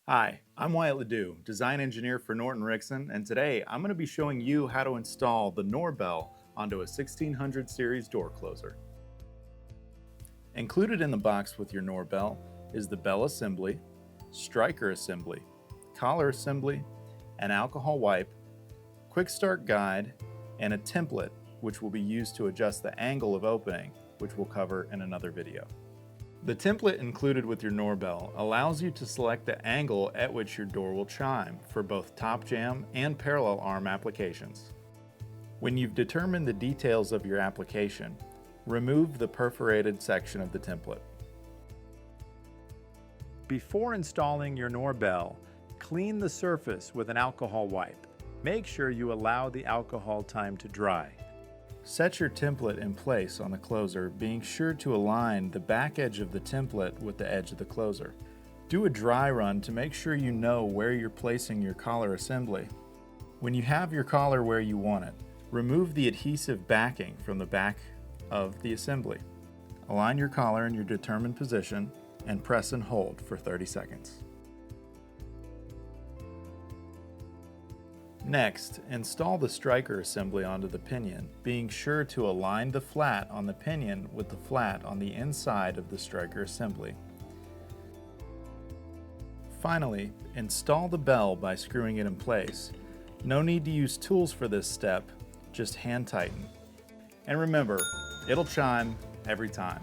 Hi, I'm Wiley LaDoux, design engineer for Norton Rixson, and today I'm going to be showing you how to install the NorBell onto a 1600 series door closer. Included in the box with your NorBell is the bell assembly, striker assembly, collar assembly, an alcohol wipe, quick start guide, and a template which will be used to adjust the angle of opening, which we'll cover in another video. The template included with your NorBell allows you to select the angle at which your door will chime for both top jamb and parallel arm applications. When you've determined the details of your application, remove the perforated section of the template. Before installing your NorBell, clean the surface with an alcohol wipe. Make sure you allow the alcohol time to dry. Set your template in place on the closer, being sure to align the back edge of the template with the edge of the closer. Do a dry run to make sure you know where you're placing your collar assembly. When you have your collar where you want it, remove the adhesive backing from the back of the assembly. Align your collar in your determined position and press and hold for 30 seconds. Next, install the striker assembly onto the pinion, being sure to align the flat on the pinion with the flat on the inside of the striker assembly. Finally, install the bell by screwing it in place. No need to use tools for this step, just hand tighten. And remember, it'll chime every time.